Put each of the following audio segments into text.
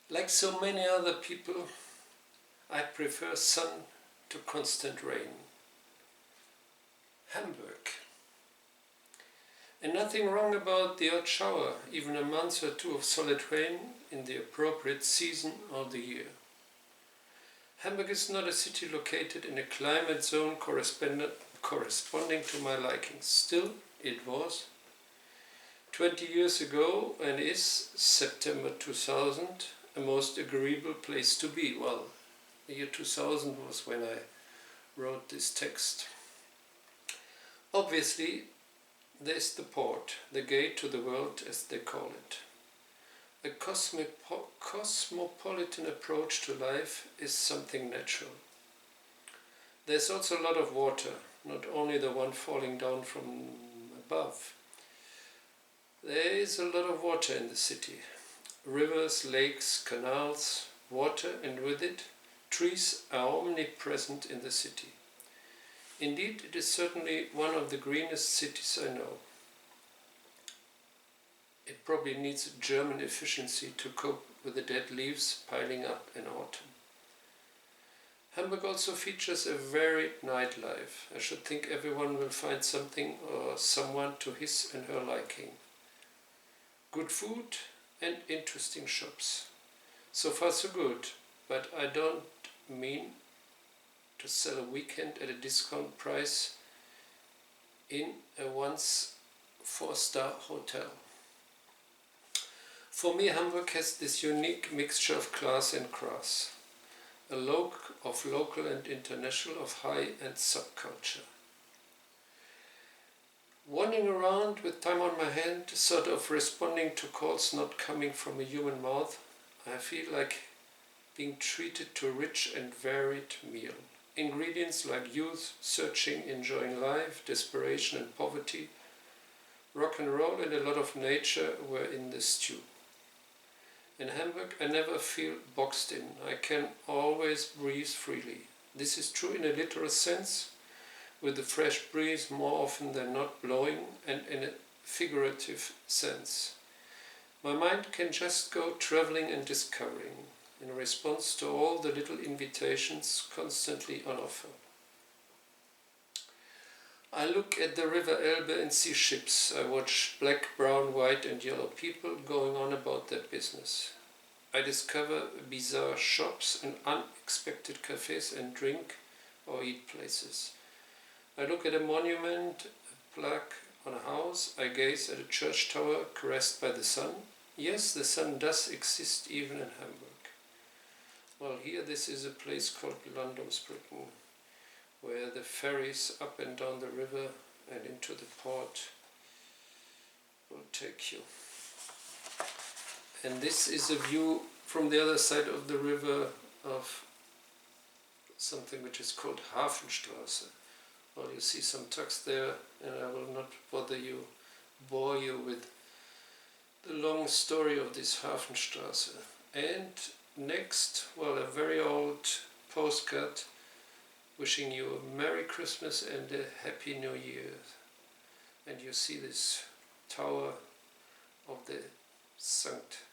Like so many other people, I prefer sun to constant rain. Hamburg. And nothing wrong about the odd shower, even a month or two of solid rain in the appropriate season of the year. Hamburg is not a city located in a climate zone corresponding to my likings. Still, it was 20 years ago and is, September 2000, a most agreeable place to be. Well, the year 2000 was when I wrote this text. Obviously, there's the port, the gate to the world as they call it. A cosmopolitan approach to life is something natural. There's also a lot of water, not only the one falling down from above. There is a lot of water in the city. Rivers, lakes, canals, water, and with it, trees are omnipresent in the city. Indeed, it is certainly one of the greenest cities I know. It probably needs German efficiency to cope with the dead leaves piling up in autumn. Hamburg also features a varied nightlife. I should think everyone will find something or someone to his and her liking. Good food and interesting shops. So far so good, but I don't mean to sell a weekend at a discount price in a once 4-star hotel. For me, Hamburg has this unique mixture of class and crass, a local and international, of high and subculture. Wandering around with time on my hand, sort of responding to calls not coming from a human mouth, I feel like being treated to a rich and varied meal. Ingredients like youth, searching, enjoying life, desperation and poverty, rock and roll and a lot of nature were in the stew. In Hamburg I never feel boxed in. I can always breathe freely. This is true in a literal sense, with the fresh breeze more often than not blowing, and in a figurative sense. My mind can just go traveling and discovering, in response to all the little invitations constantly on offer. I look at the river Elbe and see ships. I watch black, brown, white and yellow people going on about their business. I discover bizarre shops and unexpected cafes and drink or eat places. I look at a monument, a plaque on a house. I gaze at a church tower caressed by the sun. Yes, the sun does exist even in Hamburg. Well, here this is a place called Landungsbrücken, where the ferries up and down the river and into the port will take you. And this is a view from the other side of the river of something which is called Hafenstraße. Well, you see some tugs there, and I will not bore you with the long story of this Hafenstraße. And next, well, a very old postcard wishing you a Merry Christmas and a Happy New Year. And you see this tower of the St.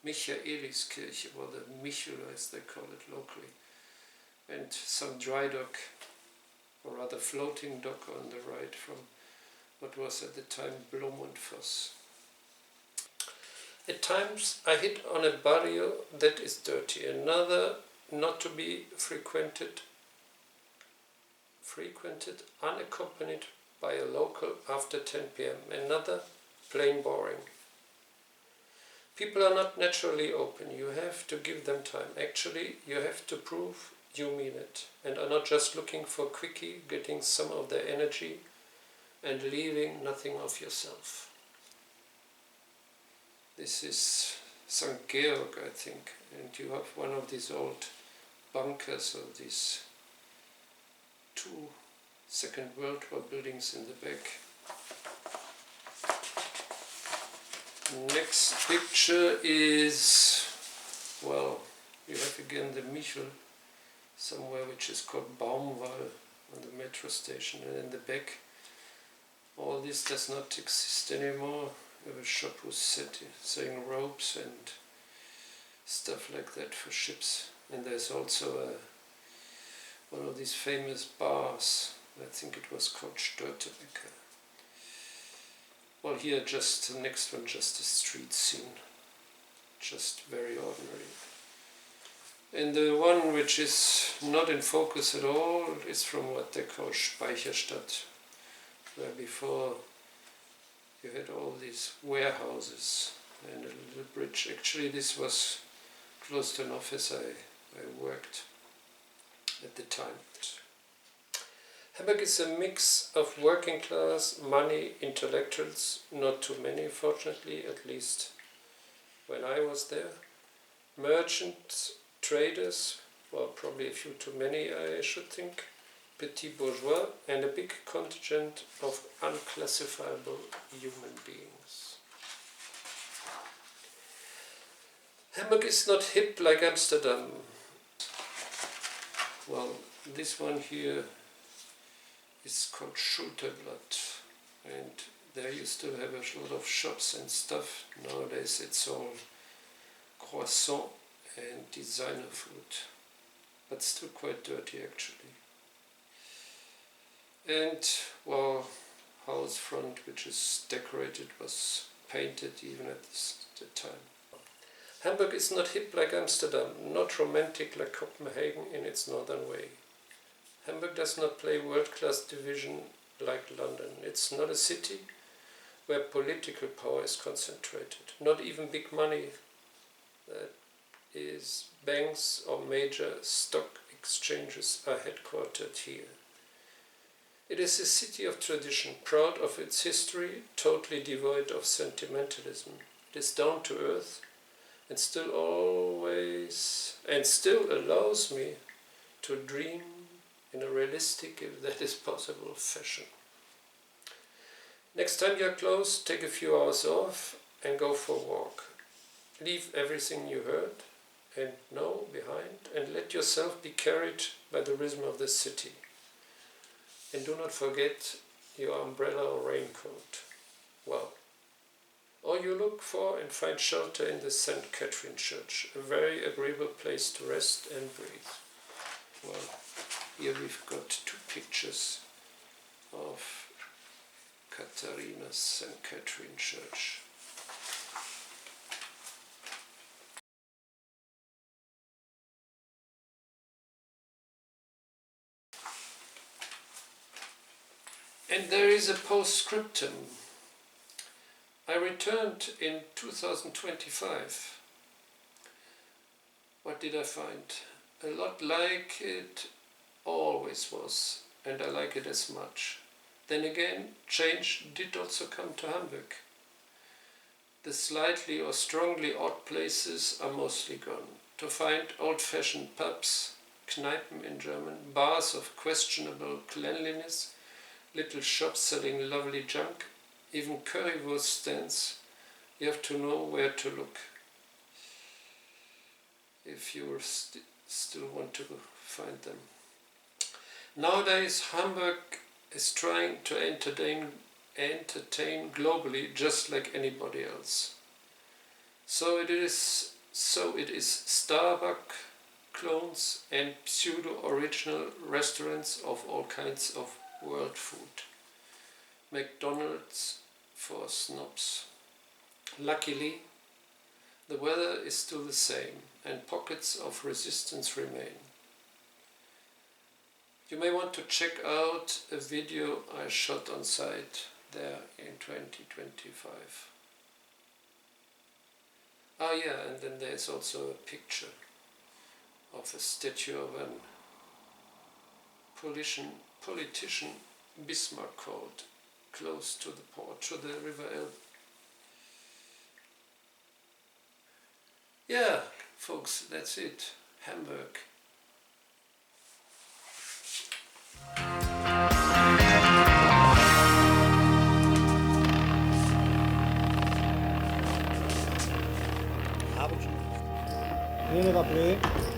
Michaeliskirche, or the Michel as they call it locally, and some dry dock, or rather floating dock on the right from what was at the time Blomundfoss. At times I hit on a barrio that is dirty, another not to be frequented unaccompanied by a local after 10 p.m, another plain boring. People are not naturally open, you have to give them time. Actually, you have to prove you mean it, and are not just looking for quickie, getting some of their energy and leaving nothing of yourself. This is St. Georg, I think, and you have one of these old bunkers or these 2 Second World War buildings in the back. Next picture is, well, you have again the Michel somewhere which is called Baumwall on the metro station, and in the back all this does not exist anymore. We have a shop who's selling ropes and stuff like that for ships. And there's also one of these famous bars. I think it was called Störtebeker. Well, here just the next one, just a street scene, just very ordinary. And the one which is not in focus at all is from what they call Speicherstadt, where before you had all these warehouses and a little bridge. Actually, this was close to an office I worked at the time. Hamburg is a mix of working class, money, intellectuals, not too many fortunately, at least when I was there, merchants, traders, well probably a few too many I should think, petit bourgeois, and a big contingent of unclassifiable human beings. Hamburg is not hip like Amsterdam. Well, this one here is called Schulterblatt, and there you still have a lot of shops and stuff. Nowadays it's all croissant and designer food, but still quite dirty actually. And well, house front which is decorated was painted even at the time. Hamburg is not hip like Amsterdam, not romantic like Copenhagen in its northern way. Hamburg does not play world-class division like London. It's not a city where political power is concentrated. Not even big money, that is, banks or major stock exchanges are headquartered here. It is a city of tradition, proud of its history, totally devoid of sentimentalism. It is down to earth and still allows me to dream in a realistic, if that is possible, fashion. Next time you're close, take a few hours off and go for a walk. Leave everything you heard and know behind and let yourself be carried by the rhythm of the city. And do not forget your umbrella or raincoat. Well, or you look for and find shelter in the St. Catherine Church, a very agreeable place to rest and breathe. Well, here we've got two pictures of Katharina's St. Catherine Church. And there is a postscriptum. I returned in 2025. What did I find? A lot like it always was, and I like it as much. Then again, change did also come to Hamburg. The slightly or strongly odd places are mostly gone. To find old-fashioned pubs, Kneipen in German, bars of questionable cleanliness, little shops selling lovely junk, even currywurst stands, you have to know where to look if you still want to find them. Nowadays, Hamburg is trying to entertain globally just like anybody else. So it is Starbucks clones and pseudo-original restaurants of all kinds of world food. McDonald's for snobs. Luckily, the weather is still the same and pockets of resistance remain. You may want to check out a video I shot on site there in 2025. Ah yeah, and then there's also a picture of a statue of an politician Bismarck called close to the port, to the River Elbe. Yeah, folks, that's it. Hamburg. Viene da play.